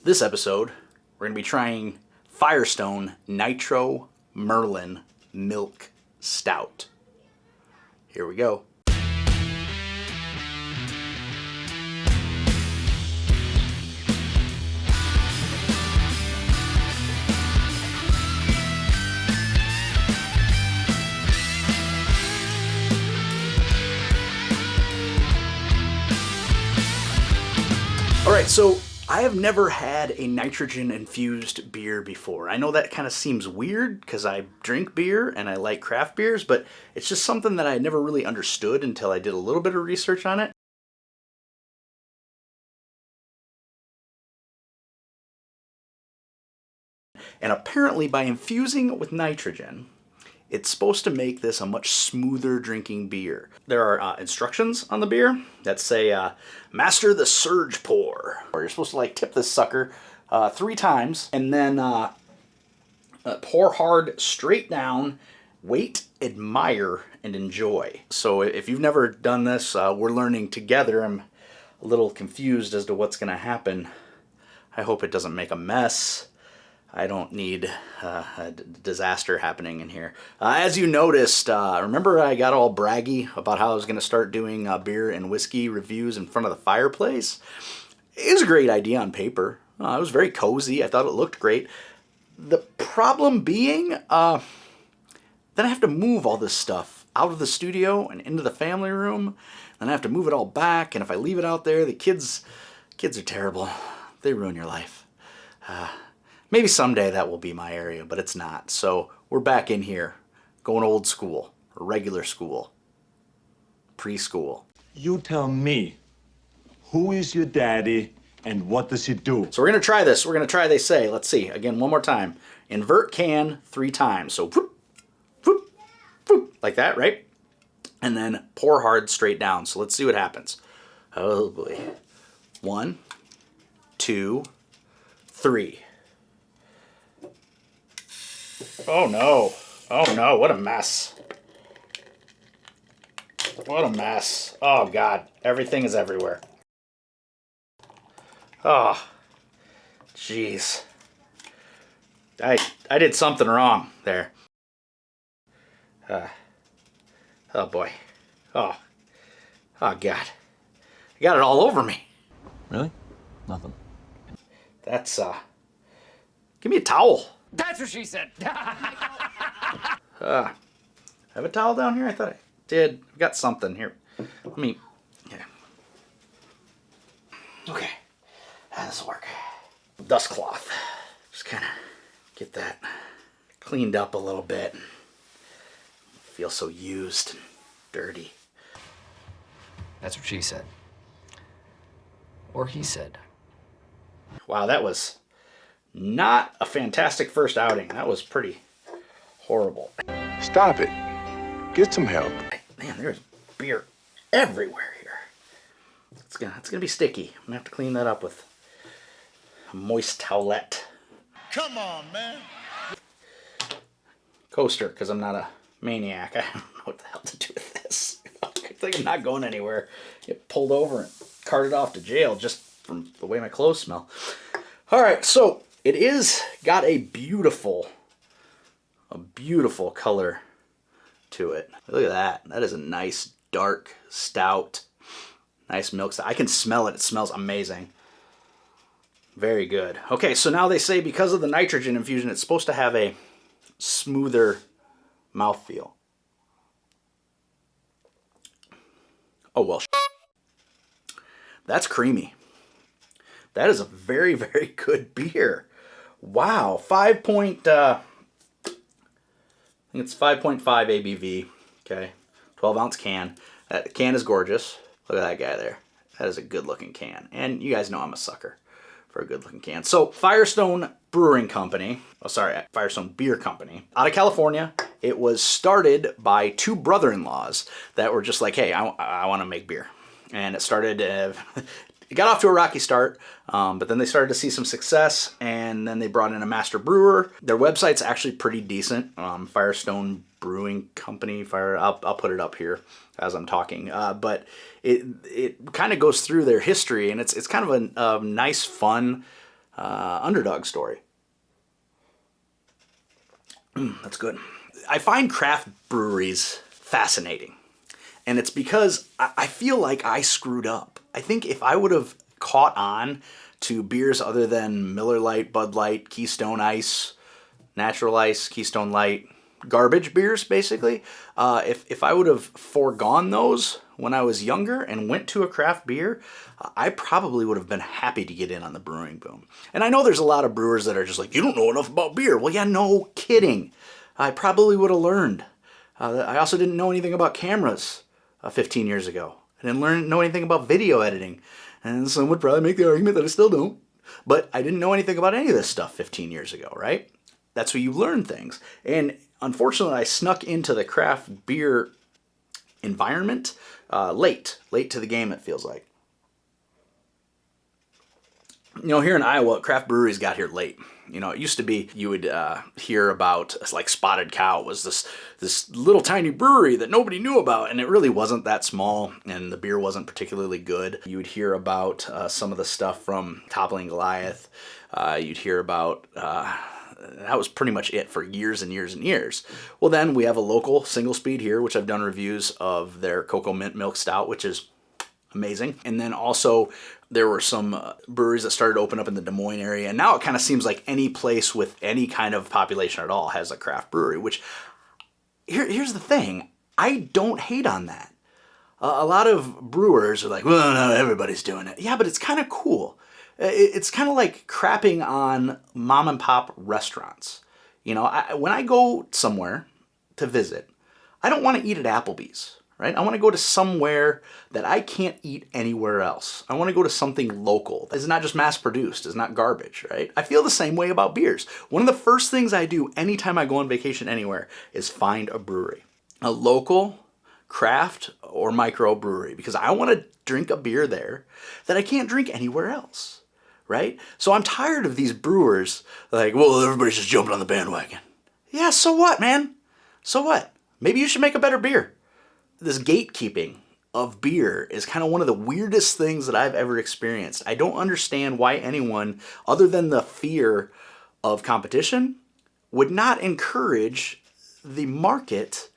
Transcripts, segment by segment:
This episode, we're going to be trying Firestone Nitro Merlin Milk Stout. Here we go. Alright, so I have never had a nitrogen-infused beer before. I know that kind of seems weird because I drink beer and I like craft beers, but it's just something that I never really understood until I did a little bit of research on it. And apparently by infusing with nitrogen, it's supposed to make this a much smoother drinking beer. There are instructions on the beer that say, master the surge pour. Or you're supposed to like tip this sucker 3 times and then pour hard straight down, wait, admire, and enjoy. So if you've never done this, we're learning together. I'm a little confused as to what's gonna happen. I hope it doesn't make a mess. I don't need a disaster happening in here. As you noticed, remember I got all braggy about how I was going to start doing beer and whiskey reviews in front of the fireplace? It was a great idea on paper. It was very cozy. I thought it looked great. The problem being, then I have to move all this stuff out of the studio and into the family room. Then I have to move it all back, and if I leave it out there, the kids are terrible. They ruin your life. Maybe someday that will be my area, but it's not. So we're back in here, going old school, regular school, preschool. You tell me, who is your daddy and what does he do? So we're going to try this. We're going to try They Say. Let's see. Again, one more time. Invert can 3 times. So whoop, whoop, whoop, like that, right? And then pour hard straight down. So let's see what happens. Oh boy. 1, 2, 3. Oh no. Oh no, what a mess. What a mess. Oh God, everything is everywhere. Oh, jeez. I did something wrong there. Oh boy. Oh God. I got it all over me. Really? Nothing. That's, give me a towel. That's what she said. I have a towel down here? I thought I did. I've got something here. Let me, yeah. Okay, this will work. Dust cloth. Just kind of get that cleaned up a little bit. Feel so used and dirty. That's what she said. Or he said. Wow, that was not a fantastic first outing. That was pretty horrible. Stop it. Get some help. Man, there's beer everywhere here. It's gonna be sticky. I'm gonna have to clean that up with a moist towelette. Come on, man. Coaster, because I'm not a maniac. I don't know what the hell to do with this. I think I'm not going anywhere. Get pulled over and carted off to jail just from the way my clothes smell. All right, so it is got a beautiful color to it. Look at that. That is a nice, dark, stout, nice milk stout. I can smell it. It smells amazing. Very good. Okay, so now they say because of the nitrogen infusion, it's supposed to have a smoother mouthfeel. Oh, well, that's creamy. That is a very, very good beer. Wow, I think it's 5.5 ABV, okay, 12-ounce can. That can is gorgeous. Look at that guy there. That is a good-looking can. And you guys know I'm a sucker for a good-looking can. So, Firestone Brewing Company, Firestone Beer Company, out of California. It was started by 2 brother-in-laws that were just like, hey, I want to make beer. And it started... It got off to a rocky start, but then they started to see some success, and then they brought in a master brewer. Their website's actually pretty decent. Firestone Brewing Company. I'll put it up here as I'm talking. But it kind of goes through their history, and it's kind of a nice, fun underdog story. That's good. I find craft breweries fascinating. And it's because I feel like I screwed up. I think if I would have caught on to beers other than Miller Lite, Bud Light, Keystone Ice, Natural Ice, Keystone Light, garbage beers basically, if I would have foregone those when I was younger and went to a craft beer, I probably would have been happy to get in on the brewing boom. And I know there's a lot of brewers that are just like, you don't know enough about beer. Well, yeah, no kidding. I probably would have learned. I also didn't know anything about cameras 15 years ago. I didn't know anything about video editing. And some would probably make the argument that I still don't. But I didn't know anything about any of this stuff 15 years ago, right? That's where you learn things. And unfortunately, I snuck into the craft beer environment late to the game, it feels like. You know, here in Iowa, craft breweries got here late. You know, it used to be you would hear about, like Spotted Cow was this little tiny brewery that nobody knew about, and it really wasn't that small, and the beer wasn't particularly good. You would hear about some of the stuff from Toppling Goliath. You'd hear about... that was pretty much it for years and years and years. Well, then we have a local single speed here, which I've done reviews of their Cocoa Mint Milk Stout, which is amazing. And then also there were some breweries that started to open up in the Des Moines area. And now it kind of seems like any place with any kind of population at all has a craft brewery, which here's the thing. I don't hate on that. A lot of brewers are like, well, no, everybody's doing it. Yeah, but it's kind of cool. It's kind of like crapping on mom and pop restaurants. You know, when I go somewhere to visit, I don't want to eat at Applebee's, right? I want to go to somewhere that I can't eat anywhere else. I want to go to something local. It's not just mass produced. It's not garbage, right? I feel the same way about beers. One of the first things I do anytime I go on vacation anywhere is find a brewery. A local craft or micro brewery, because I want to drink a beer there that I can't drink anywhere else. Right? So I'm tired of these brewers like, well, everybody's just jumping on the bandwagon. Yeah, so what, man? So what? Maybe you should make a better beer. This gatekeeping of beer is kind of one of the weirdest things that I've ever experienced. I don't understand why anyone, other than the fear of competition, would not encourage the market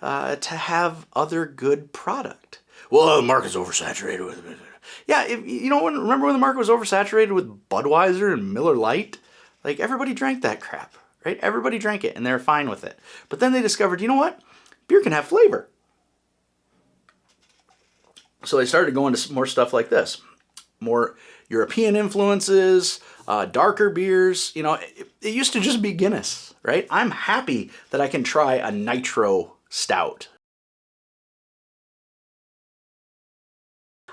to have other good product. Well, the market's oversaturated with it. Yeah, remember when the market was oversaturated with Budweiser and Miller Lite? Like, everybody drank that crap, right? Everybody drank it, and they were fine with it. But then they discovered, you know what? Beer can have flavor. So they started going to more stuff like this. More European influences, darker beers. You know, it used to just be Guinness, right? I'm happy that I can try a Nitro Stout.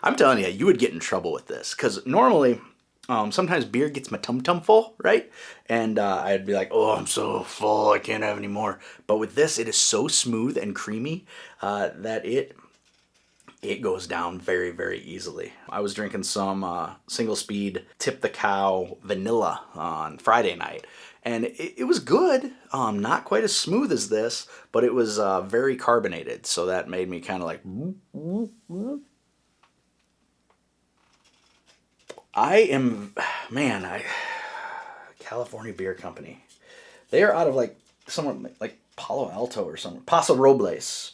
I'm telling you, you would get in trouble with this, because normally, sometimes beer gets my tum-tum full, right? And I'd be like, oh, I'm so full, I can't have any more. But with this, it is so smooth and creamy that it goes down very, very easily. I was drinking some single speed Tip the Cow vanilla on Friday night, and it was good. Not quite as smooth as this, but it was very carbonated, so that made me kind of like... California Beer Company. They are out of like somewhere like Palo Alto or something. Paso Robles,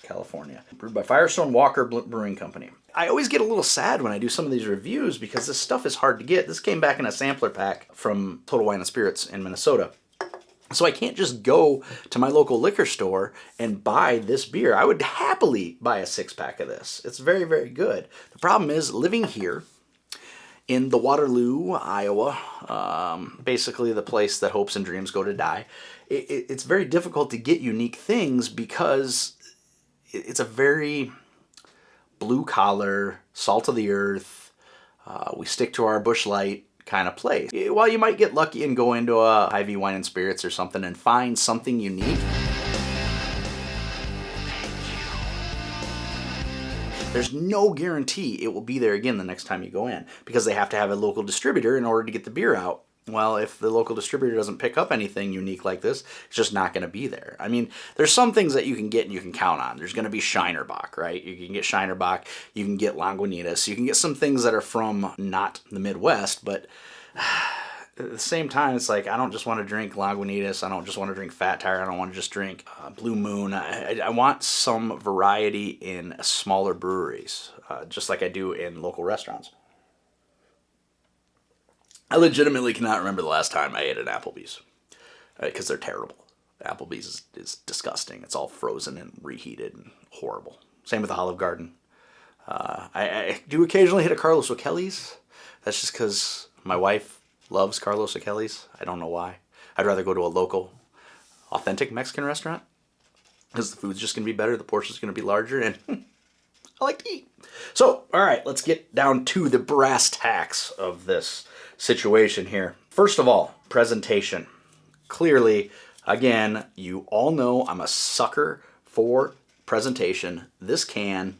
California. Brewed by Firestone Walker Brewing Company. I always get a little sad when I do some of these reviews because this stuff is hard to get. This came back in a sampler pack from Total Wine and Spirits in Minnesota. So I can't just go to my local liquor store and buy this beer. I would happily buy a 6-pack of this. It's very, very good. The problem is living here in the Waterloo, Iowa, basically the place that hopes and dreams go to die, it's very difficult to get unique things because it's a very blue-collar, salt-of-the-earth, we stick to our Busch Light kind of place. While you might get lucky and go into a Hy-Vee Wine and Spirits or something and find something unique, there's no guarantee it will be there again the next time you go in, because they have to have a local distributor in order to get the beer out. Well, if the local distributor doesn't pick up anything unique like this, it's just not going to be there. I mean, there's some things that you can get and you can count on. There's going to be Shinerbach, right? You can get Shinerbach, you can get Lagunitas, you can get some things that are from not the Midwest, but at the same time, it's like I don't just want to drink Lagunitas. I don't just want to drink Fat Tire. I don't want to just drink Blue Moon. I want some variety in smaller breweries, just like I do in local restaurants. I legitimately cannot remember the last time I ate at Applebee's, because they're terrible. Applebee's is disgusting. It's all frozen and reheated and horrible. Same with the Olive Garden. I do occasionally hit a Carlos O'Kelly's. That's just because my wife loves Carlos O'Kelly's. I don't know why. I'd rather go to a local, authentic Mexican restaurant because the food's just going to be better, the portion's going to be larger, and I like to eat. So, all right, let's get down to the brass tacks of this situation here. First of all, presentation. Clearly, again, you all know I'm a sucker for presentation. This can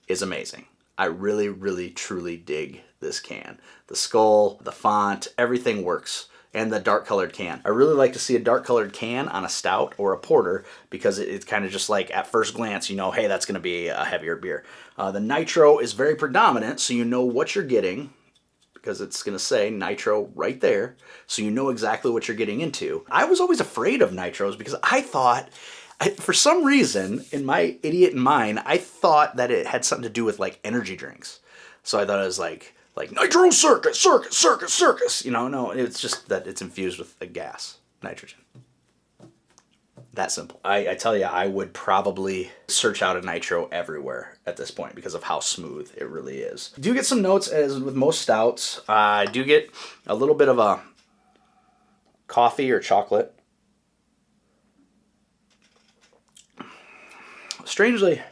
is amazing. I really, really, truly dig this can. The skull, the font, everything works. And the dark colored can. I really like to see a dark colored can on a stout or a porter because it's kind of just like at first glance, you know, hey, that's going to be a heavier beer. The nitro is very predominant, so you know what you're getting because it's going to say nitro right there. So you know exactly what you're getting into. I was always afraid of nitros because I thought, for some reason, in my idiot mind, I thought that it had something to do with like energy drinks. So I thought it was like nitro circus. You know, no, it's just that it's infused with a gas, nitrogen. That simple. I tell you, I would probably search out a nitro everywhere at this point because of how smooth it really is. I do get some notes, as with most stouts. I do get a little bit of a coffee or chocolate. Strangely,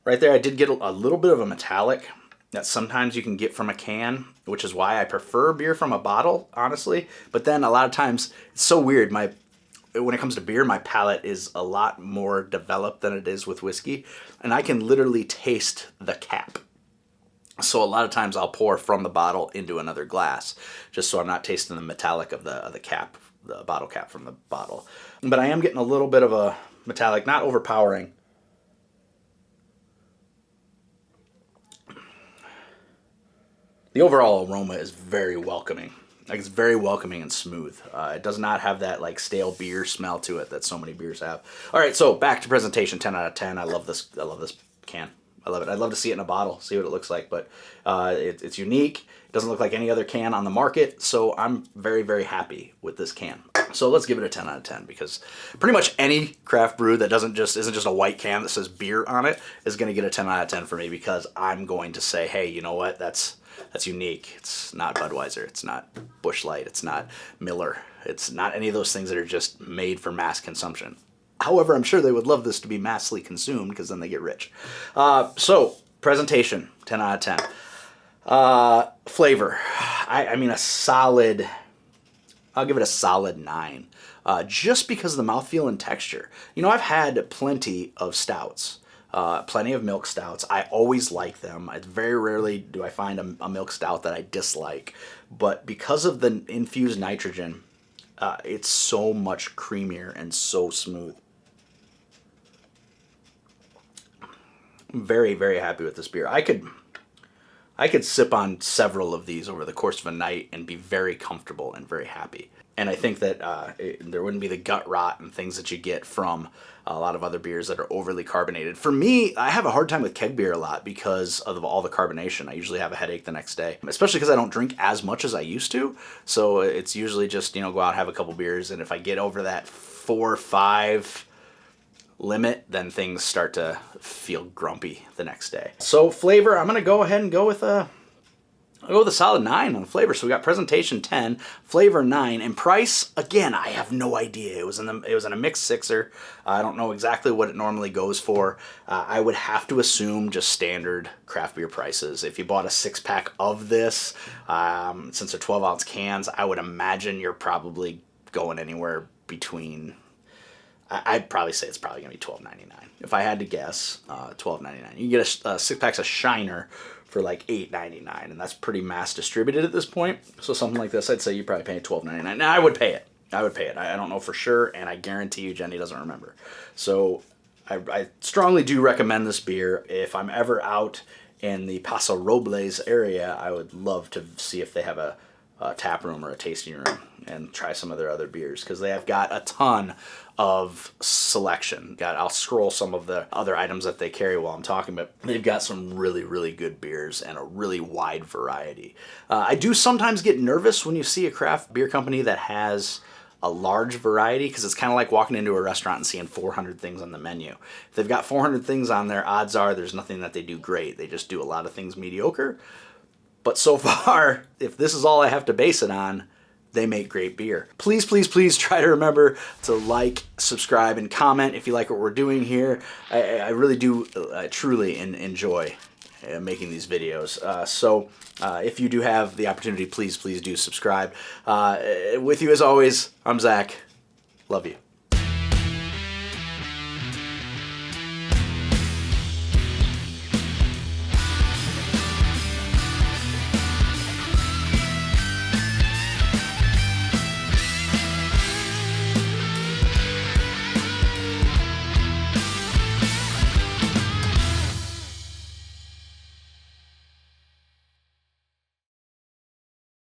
right there, I did get a little bit of a metallic that sometimes you can get from a can, which is why I prefer beer from a bottle, honestly. But then a lot of times, it's so weird. When it comes to beer, my palate is a lot more developed than it is with whiskey, and I can literally taste the cap. So a lot of times I'll pour from the bottle into another glass, just so I'm not tasting the metallic of the cap, the bottle cap from the bottle. But I am getting a little bit of a metallic, not overpowering. The overall aroma is very welcoming. Like, it's very welcoming and smooth. It does not have that like stale beer smell to it that so many beers have. All right, so back to presentation. 10 out of 10. I love this can. I love it. I'd love to see it in a bottle, see what it looks like. But it's unique. It doesn't look like any other can on the market. So I'm very, very happy with this can. So let's give it a 10 out of 10 because pretty much any craft brew that isn't just a white can that says beer on it is going to get a 10 out of 10 for me because I'm going to say, hey, you know what? That's unique. It's not Budweiser. It's not Busch Light. It's not Miller. It's not any of those things that are just made for mass consumption. However, I'm sure they would love this to be massively consumed because then they get rich. So, presentation, 10 out of 10. Flavor, I mean a solid, I'll give it a solid 9. Just because of the mouthfeel and texture. You know, I've had plenty of stouts. Plenty of milk stouts. I always like them. It's very rarely do I find a milk stout that I dislike. But because of the infused nitrogen, it's so much creamier and so smooth. I'm very, very happy with this beer. I could sip on several of these over the course of a night and be very comfortable and very happy. And I think that there wouldn't be the gut rot and things that you get from a lot of other beers that are overly carbonated. For me, I have a hard time with keg beer a lot because of all the carbonation. I usually have a headache the next day, especially because I don't drink as much as I used to. So it's usually just, you know, go out, have a couple beers. And if I get over that 4 or 5 limit, then things start to feel grumpy the next day. So flavor, I'm going to go ahead and go with a solid 9 on flavor. So we got presentation 10, flavor 9, and price, again, I have no idea. It was in a mixed sixer. I don't know exactly what it normally goes for. I would have to assume just standard craft beer prices. If you bought a 6-pack of this, since they're 12-ounce cans, I would imagine you're probably going anywhere between, I'd probably say it's probably going to be $12.99. If I had to guess, $12.99. You can get a 6-pack of Shiner for like $8.99, and that's pretty mass distributed at this point. So something like this, I'd say you probably pay $12.99. Now I would pay it. I don't know for sure, and I guarantee you Jenny doesn't remember. So I strongly do recommend this beer. If I'm ever out in the Paso Robles area, I would love to see if they have a tap room or a tasting room and try some of their other beers, because they have got a ton of selection. I'll scroll some of the other items that they carry while I'm talking, but they've got some really, really good beers and a really wide variety. I do sometimes get nervous when you see a craft beer company that has a large variety, because it's kind of like walking into a restaurant and seeing 400 things on the menu. If they've got 400 things on there, odds are there's nothing that they do great. They just do a lot of things mediocre. But so far, if this is all I have to base it on, they make great beer. Please, please, please try to remember to like, subscribe, and comment if you like what we're doing here. I really do truly enjoy making these videos. So if you do have the opportunity, please, please do subscribe. With you as always, I'm Zach. Love you.